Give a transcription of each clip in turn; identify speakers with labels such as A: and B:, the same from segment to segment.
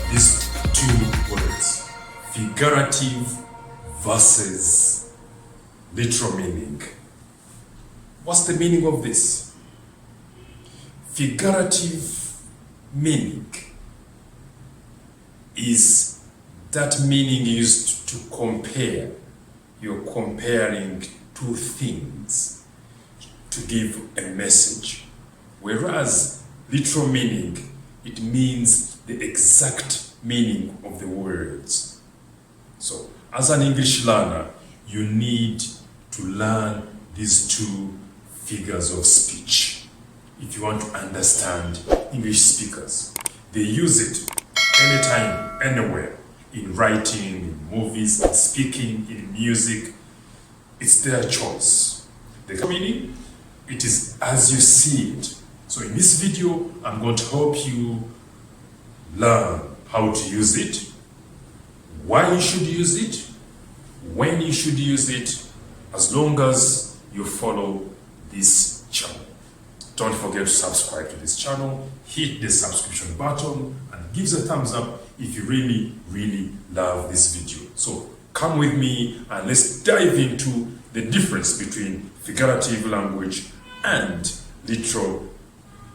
A: these two words, figurative versus literal meaning. What's the meaning of this? Figurative meaning is that meaning used to compare. You're comparing two things to give a message. Whereas literal meaning, it means the exact meaning of the words. So, as an English learner, you need to learn these two figures of speech if you want to understand English speakers. They use it anytime, anywhere, in writing, in movies, in speaking, in music. It's their choice. The meaning, it is as you see it. So in this video, I'm going to help you learn how to use it, why you should use it, when you should use it, as long as you follow this channel. Don't forget to subscribe to this channel, hit the subscription button, and give us a thumbs up if you really love this video. So come with me and let's dive into the difference between figurative language and literal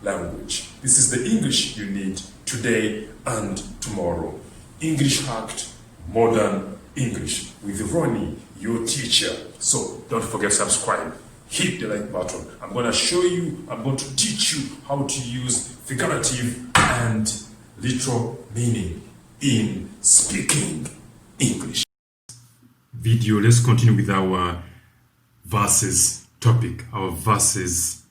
A: language. This is the English you need today and tomorrow. English Hacked, Modern English with Ronny, your teacher. So don't forget to subscribe. Hit the like button. I'm going to teach you how to use figurative and literal meaning in speaking English. Video, let's continue with our verses topic, our verses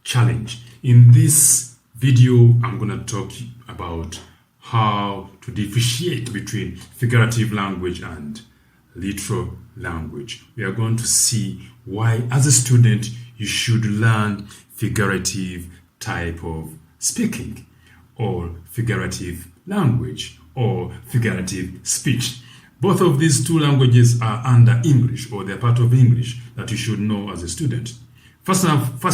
A: challenge. In this video, I'm going to talk about how to differentiate between figurative language and literal language. We are going to see why, as a student, you should learn figurative type of speaking, or figurative language, or figurative speech. Both of these two languages are under English, or they're part of English that you should know as a student. First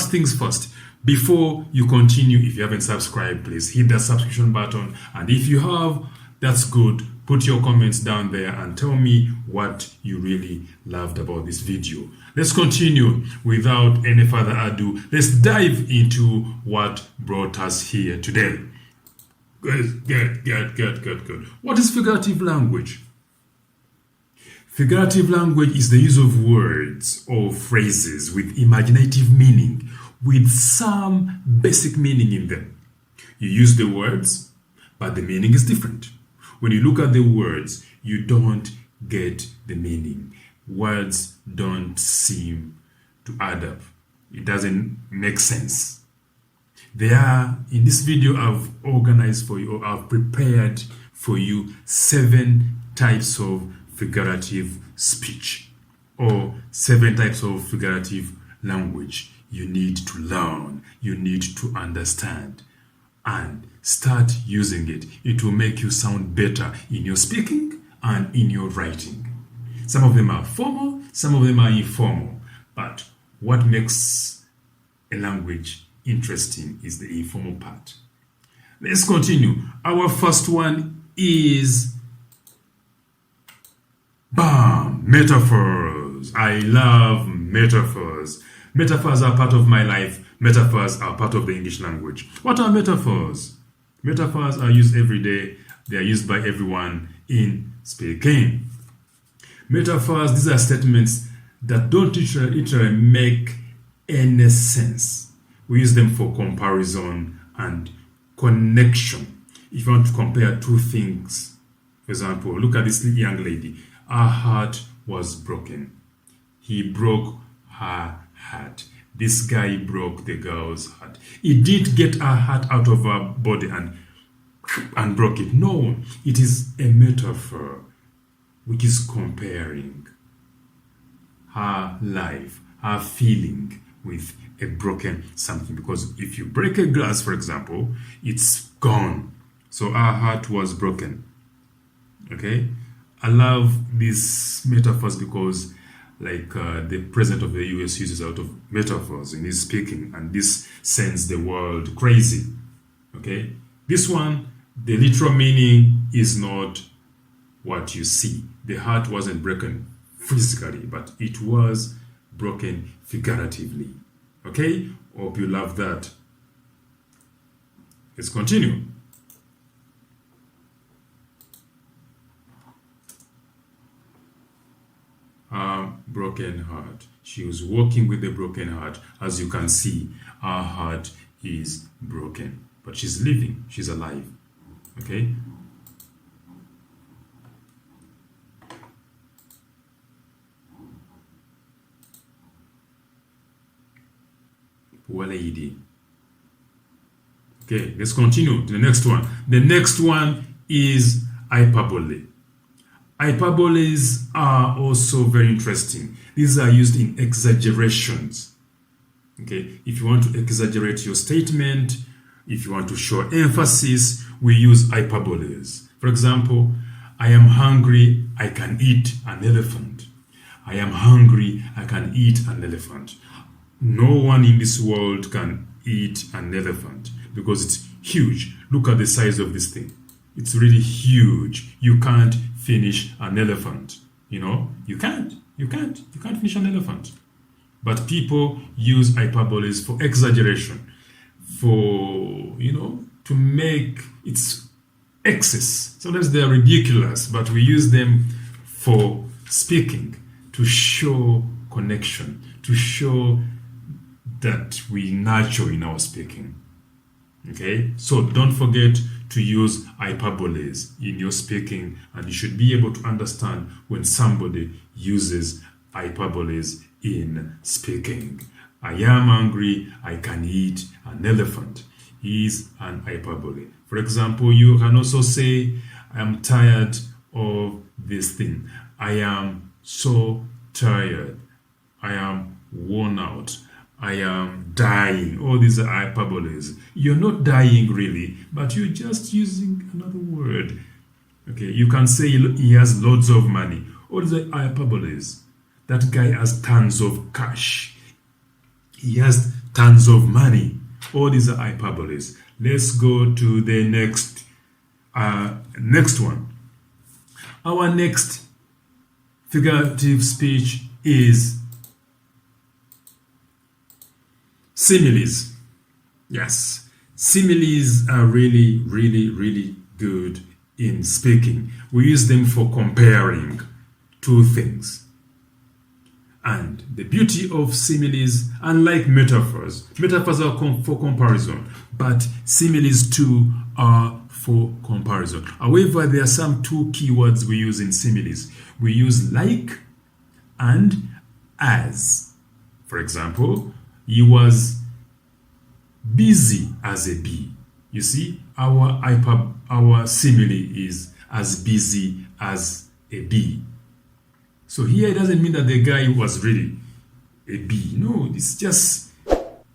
A: things first, before you continue, if you haven't subscribed, please hit that subscription button. And if you have, that's good. Put your comments down there and tell me what you really loved about this video. Let's continue without any further ado. Let's dive into what brought us here today. Good. What is figurative language? Figurative language is the use of words or phrases with imaginative meaning, with some basic meaning in them. You use the words, but the meaning is different. When you look at the words, you don't get the meaning. Words don't seem to add up. It doesn't make sense. In this video, I've organized for you, or I've prepared for you 7 types of figurative speech, or 7 types of figurative language you need to learn, you need to understand, and start using it. It will make you sound better in your speaking and in your writing. Some of them are formal, some of them are informal, but what makes a language interesting is the informal part. Let's continue. Our first one is metaphors. I love metaphors. Metaphors are part of my life. Metaphors are part of the English language. What are metaphors? Metaphors are used every day. They are used by everyone in speaking. Metaphors, these are statements that don't literally make any sense. We use them for comparison and connection. If you want to compare two things, for example, look at this young lady. Her heart was broken. He broke her heart. This guy broke the girl's heart. He did get her heart out of her body and broke it. No, it is a metaphor which is comparing her life, her feeling with a broken something. Because if you break a glass, for example, it's gone. So her heart was broken. Okay? I love these metaphors because the president of the US uses a lot of metaphors in his speaking, and this sends the world crazy. Okay? This one, the literal meaning is not what you see. The heart wasn't broken physically, but it was broken figuratively. Okay? Hope you love that. Let's continue. Broken heart. She was walking with a broken heart. As you can see, her heart is broken, but she's living, she's alive. Okay? Poor lady. Okay, let's continue to the next one. The next one is hyperbole. Hyperboles are also very interesting. These are used in exaggerations. Okay, if you want to exaggerate your statement, if you want to show emphasis, we use hyperboles. For example, I am hungry, I can eat an elephant. I am hungry, I can eat an elephant. No one in this world can eat an elephant because it's huge. Look at the size of this thing. It's really huge. You can't finish an elephant. You know, you can't finish an elephant. But people use hyperboles for exaggeration, for, you know, to make its excess. Sometimes they are ridiculous, but we use them for speaking, to show connection, to show that we natural in our speaking. Okay, so don't forget to use hyperboles in your speaking, and you should be able to understand when somebody uses hyperboles in speaking. I am hungry, I can eat an elephant is an hyperbole. For example, you can also say, I am tired of this thing. I am so tired. I am worn out. I am dying. All these are hyperboles. You're not dying really, but you're just using another word. Okay, you can say he has loads of money. All these are hyperboles. That guy has tons of cash. He has tons of money. All these are hyperboles. Let's go to the next one. Our next figurative speech is similes. Yes, similes are really, really, really good in speaking. We use them for comparing two things. And the beauty of similes, unlike metaphors are for comparison, but similes too are for comparison. However, there are some two keywords we use in similes. We use like and as. For example, he was busy as a bee. You see, our simile is as busy as a bee. So here it doesn't mean that the guy was really a bee. No, it's just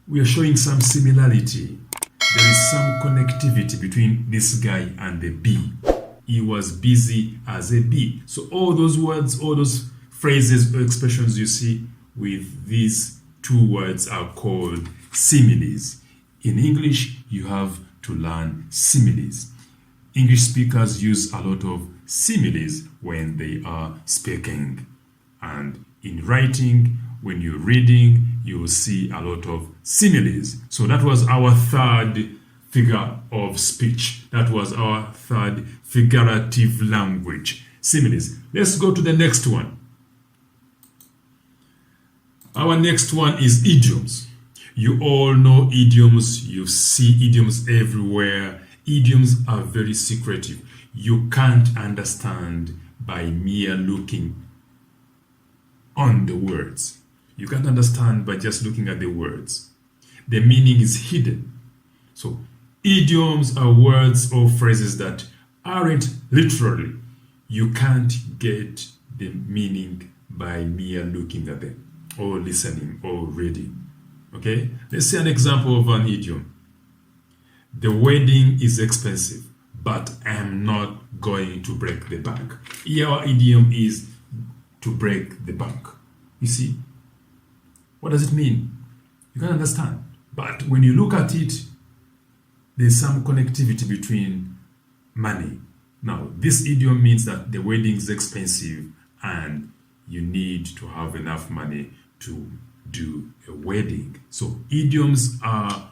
A: we are showing some similarity. There is some connectivity between this guy and the bee. He was busy as a bee. So all those words, all those phrases or expressions you see with these two words are called similes. In English, you have to learn similes. English speakers use a lot of similes when they are speaking. And in writing, when you're reading, you will see a lot of similes. So that was our third figure of speech. That was our third figurative language, similes. Let's go to the next one. Our next one is idioms. You all know idioms. You see idioms everywhere. Idioms are very secretive. You can't understand by mere looking on the words. You can't understand by just looking at the words. The meaning is hidden. So idioms are words or phrases that aren't literally. You can't get the meaning by mere looking at them or listening or reading. Okay? Let's see an example of an idiom. The wedding is expensive, but I am not going to break the bank. Here our idiom is to break the bank. You see? What does it mean? You can understand. But when you look at it, there's some connectivity between money. Now, this idiom means that the wedding is expensive and you need to have enough money to do a wedding. So idioms are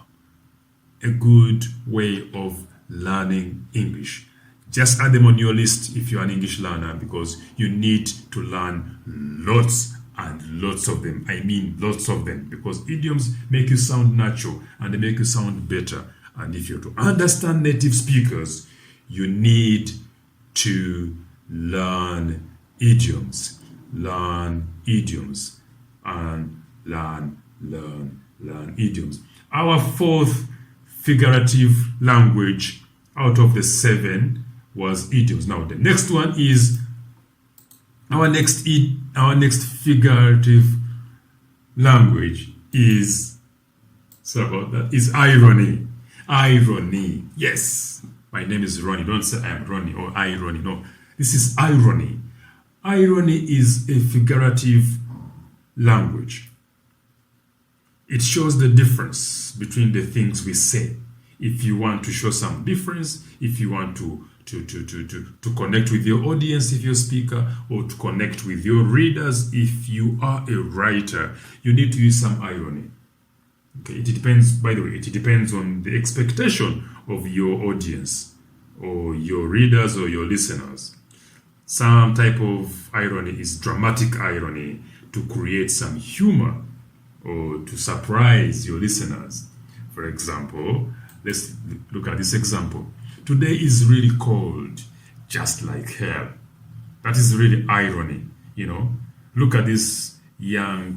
A: a good way of learning English. Just add them on your list if you're an English learner, because you need to learn lots and lots of them. I mean lots of them, because idioms make you sound natural and they make you sound better. And if you're to understand native speakers, you need to learn idioms. Learn idioms and learn idioms. Our fourth figurative language out of the 7 was idioms. Now the next one is our next figurative language is, sorry about that, is irony. Irony. Yes. My name is Ronny. Don't say I'm Ronny or irony. No. This is irony. Irony is a figurative language. It shows the difference between the things we say. If you want to show some difference, if you want to connect with your audience if you're a speaker, or to connect with your readers if you are a writer, you need to use some irony. Okay, it depends, by the way, it depends on the expectation of your audience or your readers or your listeners. Some type of irony is dramatic irony, to create some humor or to surprise your listeners. For example, let's look at this example. Today is really cold, just like hell. That is really irony, you know. Look at this young,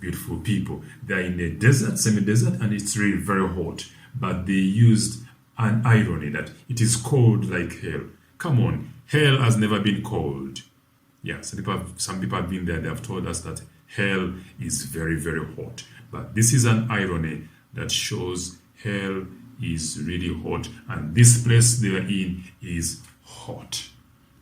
A: beautiful people. They're in a desert, semi-desert, and it's really very hot. But they used an irony that it is cold like hell. Come on, hell has never been cold. Yeah, some people have been there. They have told us that hell is very, very hot. But this is an irony that shows hell is really hot, and this place they are in is hot.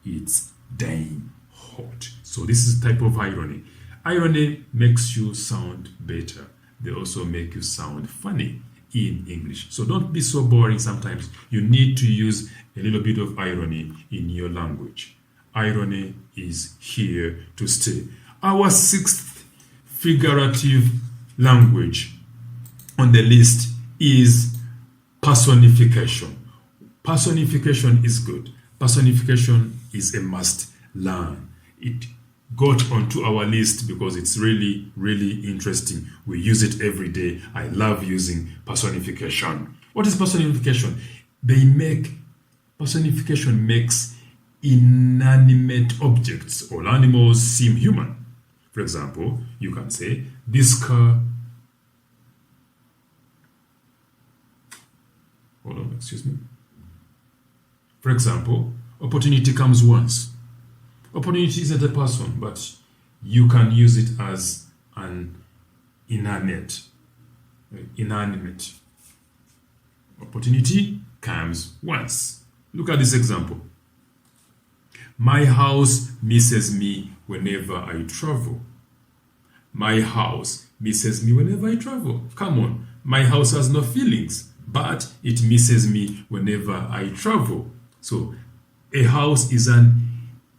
A: It's damn hot. So this is type of irony. Irony makes you sound better. They also make you sound funny in English. So don't be so boring sometimes. You need to use a little bit of irony in your language. Irony is here to stay. Our 6th figurative language on the list is personification. Personification is good. Personification is a must learn. It got onto our list because it's really, really interesting. We use it every day. I love using personification. What is personification? Personification makes inanimate objects or animals seem human. For example, you can say, this car, hold on, excuse me. For example, opportunity comes once. Opportunity isn't a person, but you can use it as an inanimate. Opportunity comes once. Look at this example. My house misses me whenever I travel. My house misses me whenever I travel. Come on, my house has no feelings, but it misses me whenever I travel. So a house is an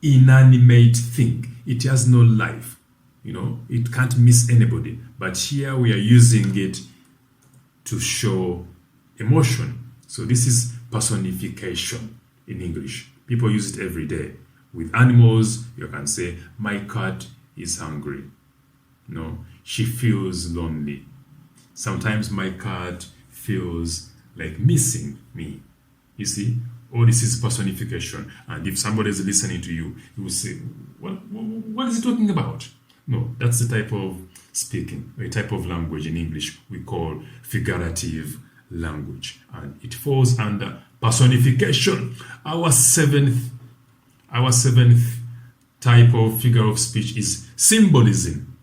A: inanimate thing. It has no life. You know, it can't miss anybody. But here we are using it to show emotion. So this is personification in English. People use it every day. With animals, you can say, my cat is hungry. No, she feels lonely. Sometimes my cat feels like missing me. You see, all this is personification. And if somebody is listening to you, you will say, what is he talking about? No, that's the type of speaking, a type of language in English we call figurative language. And it falls under personification. Our seventh type of figure of speech is symbolism.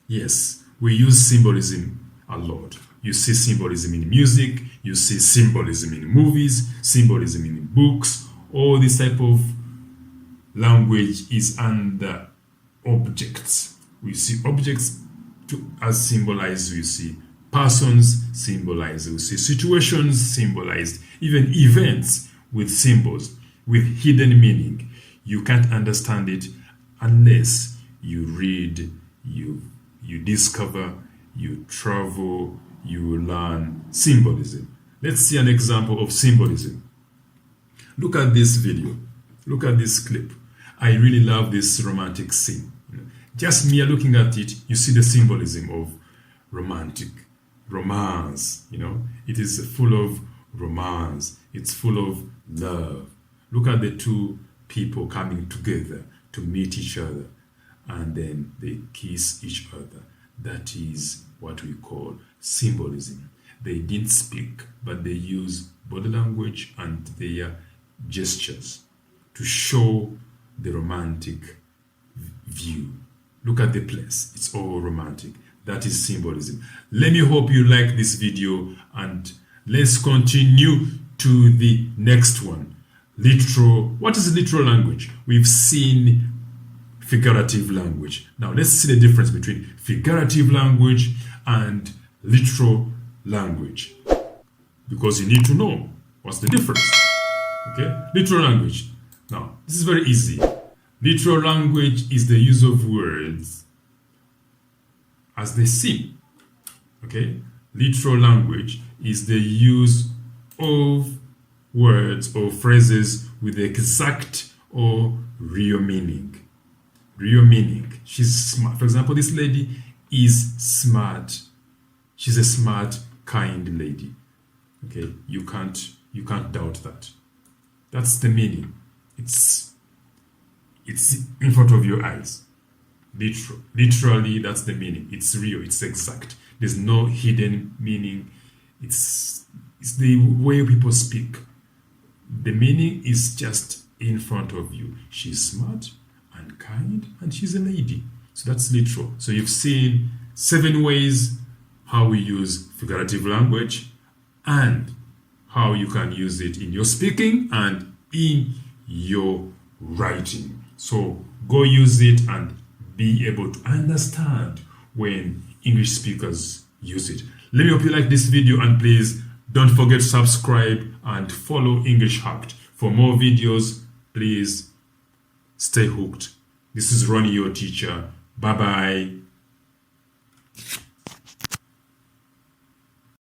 A: Yes, we use symbolism a lot. You see symbolism in music, you see symbolism in movies, symbolism in books. All this type of language is under objects. We see objects as symbolized, we see persons symbolized, we see situations symbolized.
B: even events with symbols, with hidden meaning. You can't understand it unless you read, you discover, you travel, you learn symbolism. Let's see an example of symbolism. Look at this video. Look at this clip. I really love this romantic scene. Just mere looking at it, you see the symbolism of romantic romance. It is full of romance. It's full of love. Look at the two people coming together to meet each other, and then they kiss each other. That is what we call symbolism. They didn't speak, but they use body language and their gestures to show the romantic view. Look at the place. It's all romantic. That is symbolism. Let me hope you like this video, and let's continue to the next one. Literal. What is literal language? We've seen figurative language. Now let's see the difference between figurative language and literal language, because you need to know what's the difference. Okay, literal language. Now this is very easy. Literal language is the use of words as they seem. Okay, literal language is the use of words or phrases with exact or real meaning. Real meaning. She's smart. For example, this lady is smart. She's a smart, kind lady. Okay, you can't doubt that. That's the meaning. It's in front of your eyes. Literally, that's the meaning. It's real. It's exact. There's no hidden meaning. It's the way people speak. The meaning is just in front of you. She's smart and kind, and she's a lady. So that's literal. So you've seen 7 ways how we use figurative language and how you can use it in your speaking and in your writing. So go use it and be able to understand when English speakers use it. Let me hope you like this video, and please don't forget to subscribe and follow English Hacked. For more videos, please stay hooked. This is Ronny, your teacher. Bye-bye.